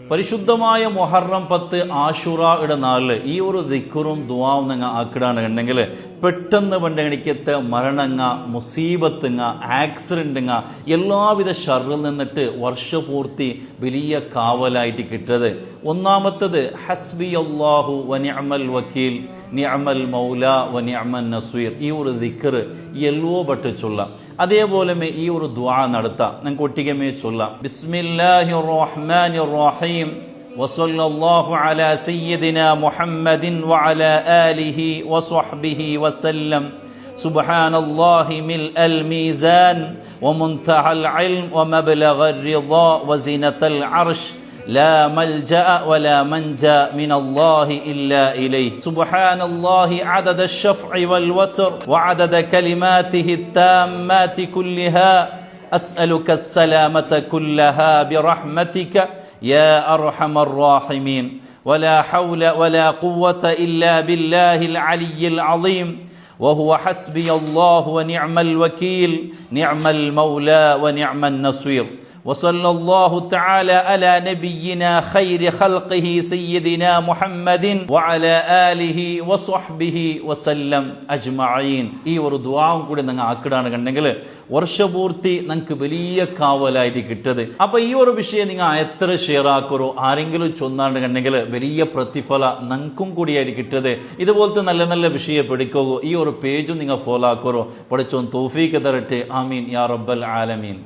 പരിശുദ്ധമായ മുഹറം 10 ആശുറയുടെ നാളിൽ ഈ ഒരു ദിക്റും ദുആവും നിങ്ങൾ ആക്കിടാണെന്നുണ്ടെങ്കിൽ പെട്ടെന്ന് പണ്ടെണിക്കത്തെ മരണങ്ങ മുസീബത്തുങ്ങ ആക്സിഡന്റുങ്ങ എല്ലാവിധ ഷറിൽ നിന്നിട്ട് വർഷപൂർത്തി വലിയ കാവലായിട്ട് കിട്ടത്. ഒന്നാമത്തത് ഹസ്ബി അല്ലാഹു വനിഅമൽ വക്കീൽ നിഅമൽ മൗല വനിഅമൻ നസീർ. ഈ ഒരു ദിക്ർ എല്ലോ ബട്ട് ചൊല്ലാം. അതേപോലെ ഈ ഒരു ദുആ നടത്താം. നമുക്ക് ഒട്ടികമേ ചൊല്ലാം. ബിസ്മില്ലാഹിർ റഹ്മാനിർ റഹീം വസല്ലല്ലാഹു അലാ സയ്യിദിനാ മുഹമ്മദിൻ വഅലാ ആലിഹി വസ്വഹ്ബിഹി വസല്ലം. സുബ്ഹാനല്ലാഹി മിൽഅൽ മീസാൻ വമുൻതഹൽ ഇൽം വമബ്ലഗർ റിളാ വസിനതൽ അർശ് لا ملجأ ولا منجا من الله إلا إليه. سبحان الله عدد الشفع والوتر وعدد كلماته التامات كلها. أسألك السلامة كلها برحمتك يا أرحم الراحمين. ولا حول ولا قوة إلا بالله العلي العظيم. وهو حسبي الله ونعم الوكيل نعم المولى ونعم النصير. وصلى الله تعالى على نبينا خير خلقه سيدنا محمد وعلى آله وصحبه وسلم أجمعين. ഈ ഒരു ദുആവും കൂടി നിങ്ങൾ ആക്കിടാണെന്നുണ്ടെങ്കിൽ വർഷപൂർത്തി നിങ്ങൾക്ക് വലിയ കാവലായിട്ട് കിട്ടത്. അപ്പൊ ഈ ഒരു വിഷയം നിങ്ങൾ എത്ര ഷെയർ ആക്കറോ ആരെങ്കിലും ചൊന്നാണ്ടെന്നുണ്ടെങ്കിൽ വലിയ പ്രതിഫല നിങ്ങൾക്കും കൂടിയായിട്ട് കിട്ടത്. ഇതുപോലത്തെ നല്ല നല്ല വിഷയം പഠിക്കോ. ഈ ഒരു പേജും നിങ്ങൾ ഫോളോ ആക്കറോ. പഠിച്ചോൻ തൗഫീഖ് തരട്ടെ. ആമീൻ യാ റബ്ബൽ ആലമീൻ.